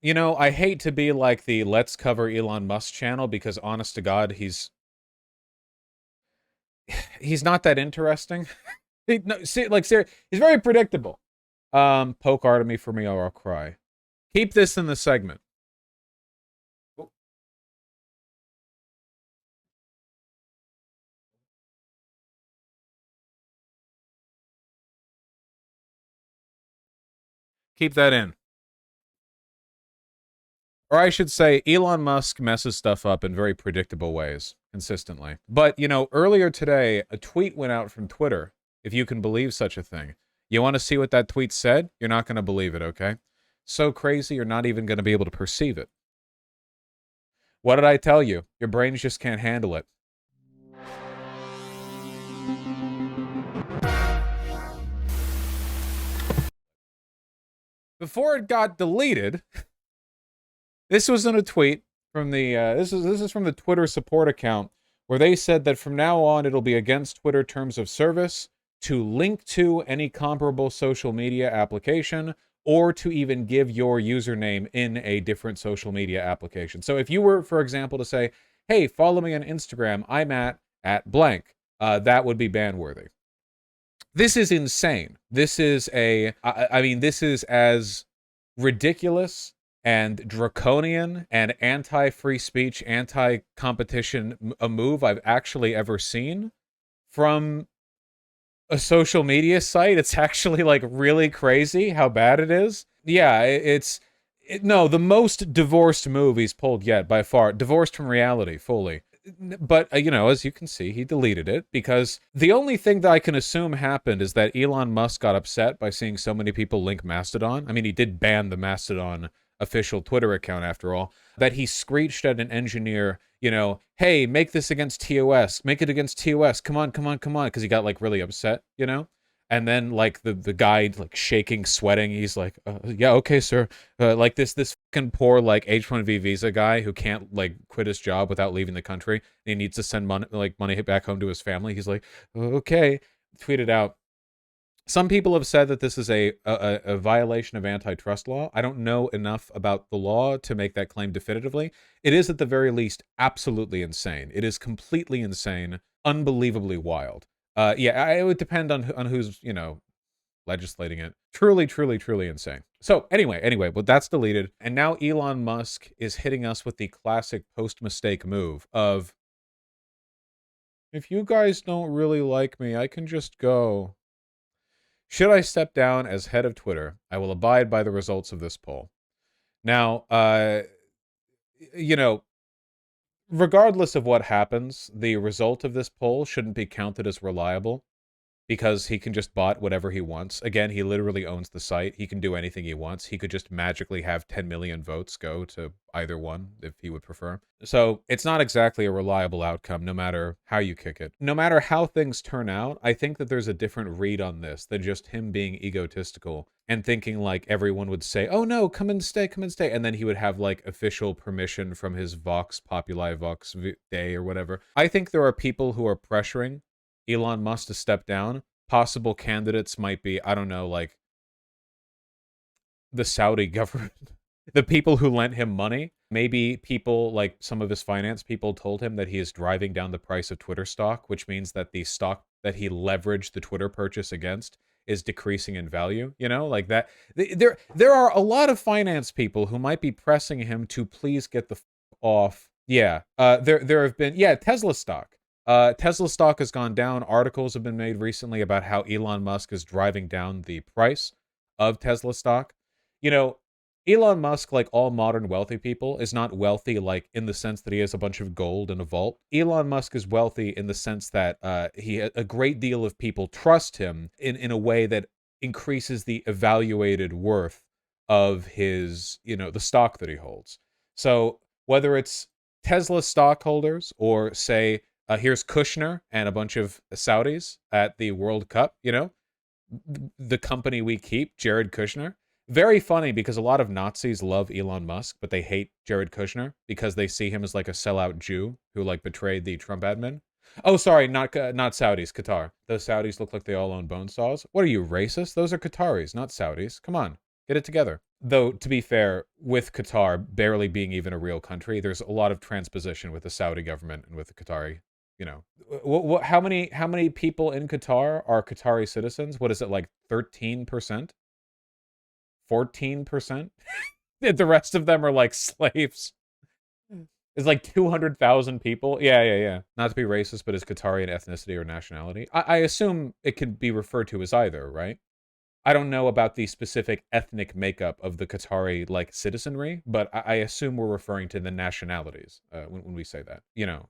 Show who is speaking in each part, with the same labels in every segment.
Speaker 1: You know, I hate to be like the Let's Cover Elon Musk channel because honest to God, he's not that interesting. No, see, like, he's very predictable. Poke art at me for me or I'll cry. Keep this in the segment. Keep that in. Or I should say, Elon Musk messes stuff up in very predictable ways consistently. But, you know, earlier today, a tweet went out from Twitter, if you can believe such a thing. You want to see what that tweet said? You're not going to believe it, okay? So crazy, you're not even going to be able to perceive it. What did I tell you? Your brains just can't handle it. Before it got deleted, this was in a tweet from the this is from the Twitter support account where they said that from now on it'll be against Twitter terms of service to link to any comparable social media application or to even give your username in a different social media application. So if you were, for example, to say, "Hey, follow me on Instagram. I'm at blank," that would be ban worthy. This is insane. This is I mean, this is as ridiculous and draconian and anti-free speech, anti-competition a move I've actually ever seen from a social media site. It's actually like really crazy how bad it is. Yeah, no, the most divorced move he's pulled yet by far. Divorced from reality fully. But, you know, as you can see, he deleted it because the only thing that I can assume happened is that Elon Musk got upset by seeing so many people link Mastodon. I mean, he did ban the Mastodon official Twitter account after all, that he screeched at an engineer, you know, "Hey, make this against TOS, make it against TOS, come on, come on, come on," because he got like really upset, you know? And then like the guy like shaking, sweating, he's like, "Yeah, okay, sir." Like this fucking poor like H-1B visa guy who can't like quit his job without leaving the country. And he needs to send money back home to his family. He's like, "Okay," tweeted out. Some people have said that this is a violation of antitrust law. I don't know enough about the law to make that claim definitively. It is at the very least absolutely insane. It is completely insane, unbelievably wild. Yeah, it would depend on who's, you know, legislating it. Truly, truly, truly insane. So anyway, but that's deleted. And now Elon Musk is hitting us with the classic post-mistake move of, "If you guys don't really like me, I can just go. Should I step down as head of Twitter, I will abide by the results of this poll." Now, you know, regardless of what happens, the result of this poll shouldn't be counted as reliable because he can just bot whatever he wants. Again, he literally owns the site. He can do anything he wants. He could just magically have 10 million votes go to either one if he would prefer. So it's not exactly a reliable outcome, no matter how you kick it. No matter how things turn out, I think that there's a different read on this than just him being egotistical and thinking like everyone would say, "Oh no, come and stay, come and stay." And then he would have like official permission from his Vox Populi, Day or whatever. I think there are people who are pressuring Elon Musk to step down. Possible candidates might be, I don't know, like the Saudi government, the people who lent him money. Maybe people like some of his finance people told him that he is driving down the price of Twitter stock, which means that the stock that he leveraged the Twitter purchase against is decreasing in value, you know, like that. There are a lot of finance people who might be pressing him to please get the off. Yeah. There have been, yeah, Tesla stock. Tesla stock has gone down. Articles have been made recently about how Elon Musk is driving down the price of Tesla stock. You know, Elon Musk, like all modern wealthy people, is not wealthy like in the sense that he has a bunch of gold in a vault. Elon Musk is wealthy in the sense that a great deal of people trust him in a way that increases the evaluated worth of his, you know, the stock that he holds. So whether it's Tesla stockholders or say, here's Kushner and a bunch of Saudis at the World Cup, you know, the company we keep, Jared Kushner. Very funny because a lot of Nazis love Elon Musk, but they hate Jared Kushner because they see him as like a sellout Jew who like betrayed the Trump admin. Oh, sorry, not Saudis, Qatar. Those Saudis look like they all own bone saws. What are you, racist? Those are Qataris, not Saudis. Come on. Get it together. Though, to be fair, with Qatar barely being even a real country, there's a lot of transposition with the Saudi government and with the Qatari, you know. How many people in Qatar are Qatari citizens? What is it, like 13%? 14%? The rest of them are like slaves. It's like 200,000 people. Yeah. Not to be racist, but is Qatari an ethnicity or nationality? I assume it could be referred to as either, right? I don't know about the specific ethnic makeup of the Qatari like citizenry, but I assume we're referring to the nationalities when we say that. You know,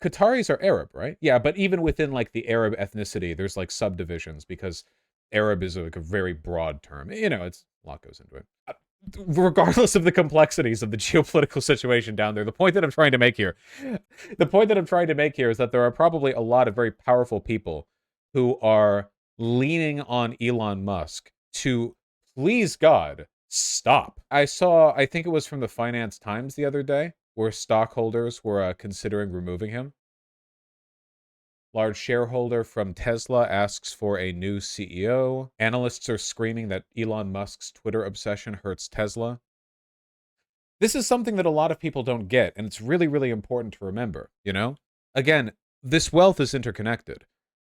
Speaker 1: Qataris are Arab, right? Yeah, but even within like the Arab ethnicity, there's like subdivisions because Arab is like a very broad term. You know, it's a lot goes into it. Regardless of the complexities of the geopolitical situation down there, the point that I'm trying to make here, is that there are probably a lot of very powerful people who are leaning on Elon Musk to, please God, stop. I think it was from the Finance Times the other day, where stockholders were considering removing him. Large shareholder from Tesla asks for a new CEO. Analysts are screaming that Elon Musk's Twitter obsession hurts Tesla. This is something that a lot of people don't get, and it's really, really important to remember, you know? Again, this wealth is interconnected.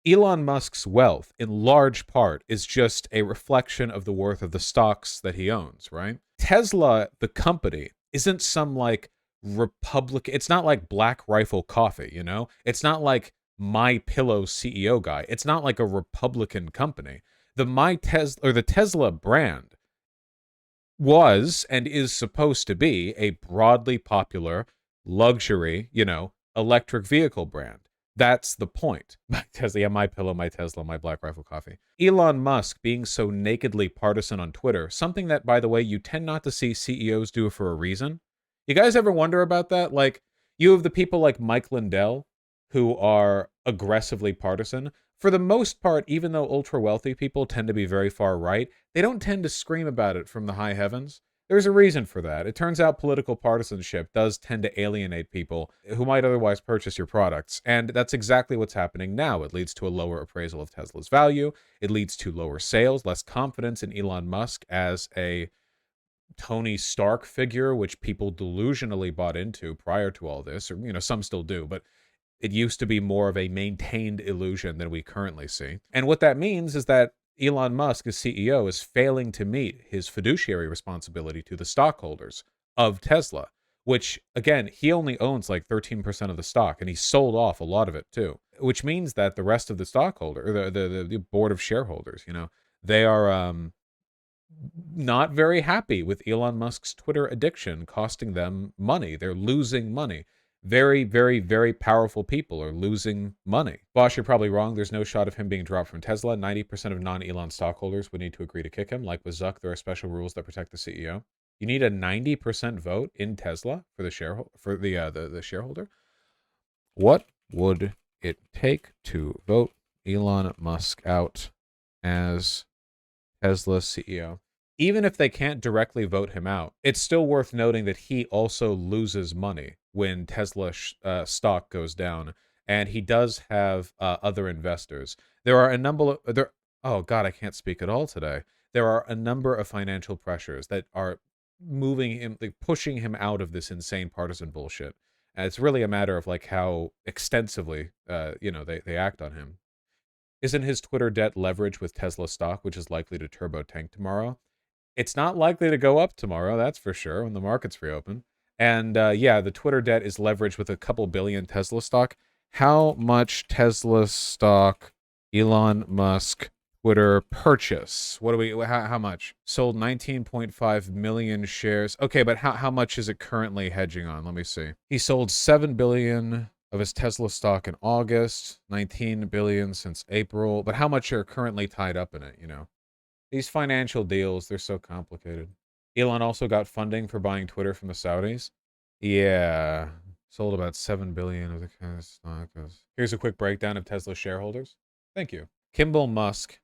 Speaker 1: Elon Musk's wealth, in large part, is just a reflection of the worth of the stocks that he owns, right? Tesla, the company, isn't some like Republican. It's not like Black Rifle Coffee, you know? It's not like My Pillow CEO guy. It's not like a Republican company. The Tesla brand was and is supposed to be a broadly popular luxury, you know, electric vehicle brand. That's the point. My Tesla, yeah, My Pillow, My Tesla, My Black Rifle Coffee. Elon Musk being so nakedly partisan on Twitter, something that, by the way, you tend not to see CEOs do for a reason. You guys ever wonder about that? Like, you have the people like Mike Lindell who are aggressively partisan. For the most part, even though ultra wealthy people tend to be very far right, they don't tend to scream about it from the high heavens. There's a reason for that. It turns out political partisanship does tend to alienate people who might otherwise purchase your products. And that's exactly what's happening now. It leads to a lower appraisal of Tesla's value. It leads to lower sales, less confidence in Elon Musk as a Tony Stark figure, which people delusionally bought into prior to all this, or, you know, some still do, but it used to be more of a maintained illusion than we currently see. And what that means is that Elon Musk, as CEO, is failing to meet his fiduciary responsibility to the stockholders of Tesla, which, again, he only owns like 13% of the stock, and he sold off a lot of it too, which means that the rest of the stockholder, or the board of shareholders, you know, they are not very happy with Elon Musk's Twitter addiction costing them money. They're losing money. Very, very, very powerful people are losing money. Vaush, you're probably wrong. There's no shot of him being dropped from Tesla. 90% of non-Elon stockholders would need to agree to kick him. Like with Zuck, there are special rules that protect the CEO. You need a 90% vote in Tesla for the shareholder. What would it take to vote Elon Musk out as Tesla's CEO? Even if they can't directly vote him out, it's still worth noting that he also loses money when Tesla stock goes down, and he does have other investors. There are a number of Oh God, I can't speak at all today. There are a number of financial pressures that are moving him, like pushing him out of this insane partisan bullshit. And it's really a matter of like how extensively, they act on him. Isn't his Twitter debt leveraged with Tesla stock, which is likely to turbo tank tomorrow? It's not likely to go up tomorrow, that's for sure, when the markets reopen. And the Twitter debt is leveraged with a couple billion Tesla stock. How much Tesla stock Elon Musk Twitter purchase? How much? Sold 19.5 million shares. Okay, but how much is it currently hedging on? Let me see. He sold 7 billion of his Tesla stock in August, 19 billion since April. But how much are currently tied up in it, you know? These financial deals, they're so complicated. Elon also got funding for buying Twitter from the Saudis. Yeah, sold about 7 billion of the kind of stock. Here's a quick breakdown of Tesla shareholders. Thank you. Kimball Musk,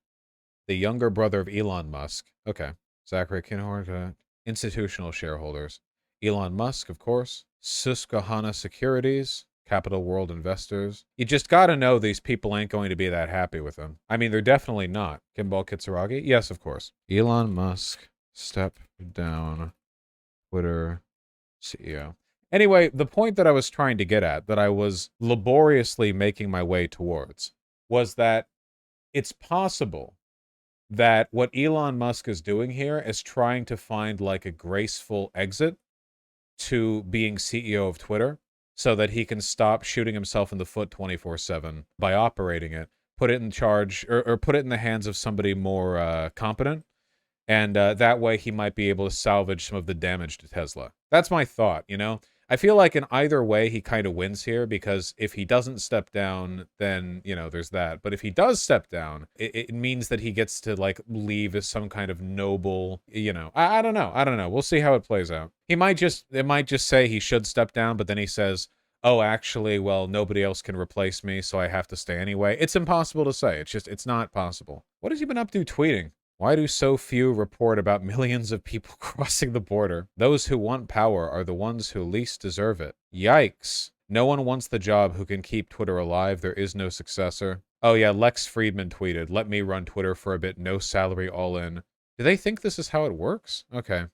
Speaker 1: the younger brother of Elon Musk. Okay. Zachary Kinhorn, institutional shareholders. Elon Musk, of course. Susquehanna Securities. Capital World Investors. You just gotta know these people ain't going to be that happy with him. I mean, they're definitely not. Kimball Kitsuragi? Yes, of course. Elon Musk, step down, Twitter CEO. Anyway, the point that I was trying to get at, that I was laboriously making my way towards, was that it's possible that what Elon Musk is doing here is trying to find like a graceful exit to being CEO of Twitter so that he can stop shooting himself in the foot 24/7 by operating it, put it in charge or put it in the hands of somebody more competent. And that way he might be able to salvage some of the damage to Tesla. That's my thought, you know? I feel like in either way he kind of wins here, because if he doesn't step down, then, you know, there's that. But if he does step down, it means that he gets to, like, leave as some kind of noble, you know. I don't know. I don't know. We'll see how it plays out. It might just say he should step down, but then he says, oh, actually, well, nobody else can replace me, so I have to stay anyway. It's impossible to say. It's not possible. What has he been up to tweeting? Why do so few report about millions of people crossing the border? Those who want power are the ones who least deserve it. Yikes. No one wants the job who can keep Twitter alive. There is no successor. Oh yeah, Lex Friedman tweeted, let me run Twitter for a bit, no salary, all in. Do they think this is how it works? Okay.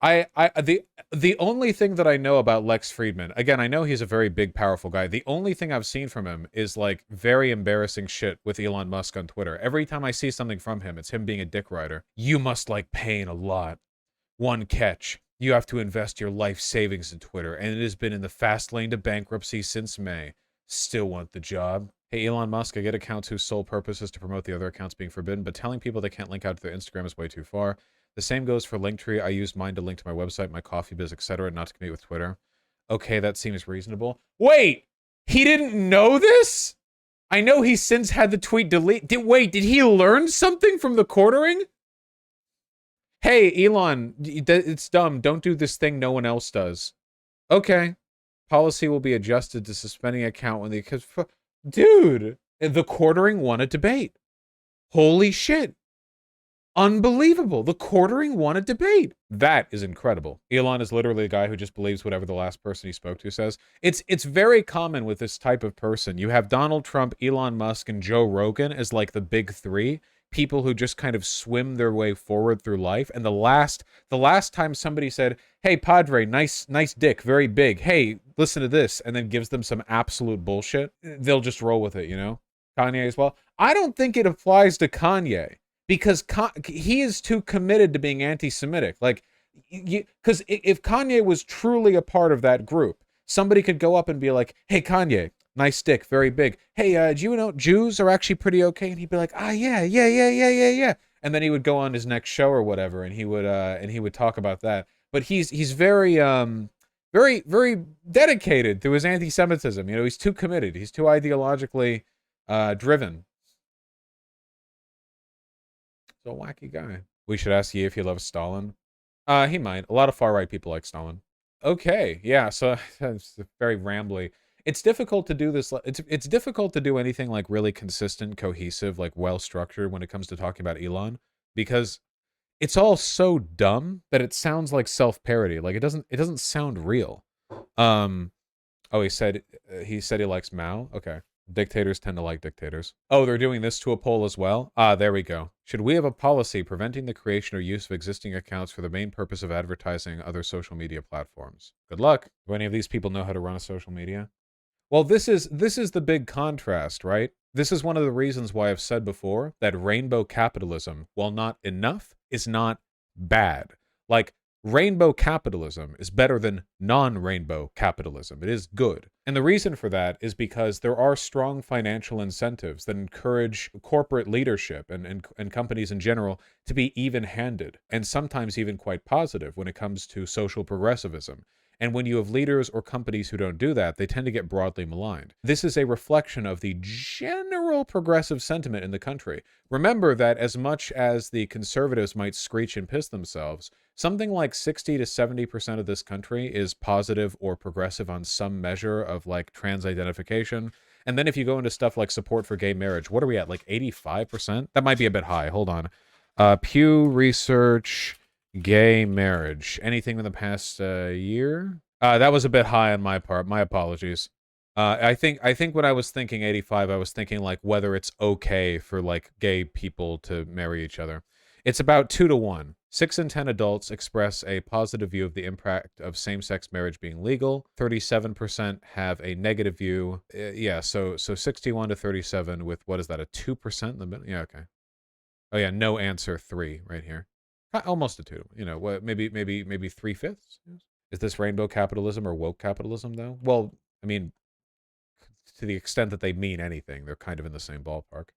Speaker 1: The only thing that I know about Lex Friedman, again, I know he's a very big, powerful guy. The only thing I've seen from him is like very embarrassing shit with Elon Musk on Twitter. Every time I see something from him, it's him being a dick rider. You must like pain a lot. One catch. You have to invest your life savings in Twitter, and it has been in the fast lane to bankruptcy since May. Still want the job. Hey, Elon Musk, I get accounts whose sole purpose is to promote the other accounts being forbidden, but telling people they can't link out to their Instagram is way too far. The same goes for Linktree. I used mine to link to my website, my coffee biz, etc., not to compete with Twitter. Okay, that seems reasonable. Wait! He didn't know this? I know he's since had the tweet delete. Wait, did he learn something from the quartering? Hey, Elon, it's dumb. Don't do this thing no one else does. Okay. Policy will be adjusted to suspending account when the... Dude, the quartering won a debate. Holy shit. Unbelievable. The quartering won a debate. That is incredible. Elon is literally a guy who just believes whatever the last person he spoke to says. It's very common with this type of person. You have Donald Trump, Elon Musk, and Joe Rogan as like the big three. People who just kind of swim their way forward through life. And the last time somebody said, hey, Padre, nice dick, very big. Hey, listen to this. And then gives them some absolute bullshit. They'll just roll with it, you know? Kanye as well. I don't think it applies to Kanye. Because he is too committed to being anti-Semitic. Like, because if Kanye was truly a part of that group, somebody could go up and be like, hey, Kanye, nice dick, very big. Hey, do you know Jews are actually pretty okay? And he'd be like, yeah. And then he would go on his next show or whatever, and he would talk about that. But he's very very dedicated to his anti-Semitism. You know, he's too committed. He's too ideologically driven. A wacky guy. We should ask you if he loves Stalin. He might. A lot of far-right people like Stalin. Okay, yeah, so it's very rambly. It's difficult to do this. It's difficult to do anything like really consistent, cohesive, like well-structured when it comes to talking about Elon, because it's all so dumb that it sounds like self-parody. Like it doesn't sound real. Oh, he said he likes Mao. Okay. Dictators tend to like dictators. Oh, they're doing this to a poll as well? Ah, there we go. Should we have a policy preventing the creation or use of existing accounts for the main purpose of advertising other social media platforms? Good luck. Do any of these people know how to run a social media? Well, this is the big contrast, right? This is one of the reasons why I've said before that rainbow capitalism, while not enough, is not bad. Like, rainbow capitalism is better than non-rainbow capitalism. It is good. And the reason for that is because there are strong financial incentives that encourage corporate leadership and companies in general to be even-handed, and sometimes even quite positive when it comes to social progressivism. And when you have leaders or companies who don't do that, they tend to get broadly maligned. This is a reflection of the general progressive sentiment in the country. Remember that as much as the conservatives might screech and piss themselves, something like 60 to 70% of this country is positive or progressive on some measure of like trans identification. And then if you go into stuff like support for gay marriage, what are we at? Like 85%? That might be a bit high. Hold on. Pew Research... Gay marriage. Anything in the past year? That was a bit high on my part. My apologies. I think when I was thinking 85, I was thinking like whether it's okay for like gay people to marry each other. It's about 2 to 1. 6 in 10 adults express a positive view of the impact of same-sex marriage being legal. 37% have a negative view. Yeah, so 61 to 37 with what is that, a 2% in the middle? Yeah, okay. Oh yeah, no answer 3 right here. Almost a 2. You know, what? Maybe 3/5. Is this rainbow capitalism or woke capitalism though? Well, I mean, to the extent that they mean anything, they're kind of in the same ballpark.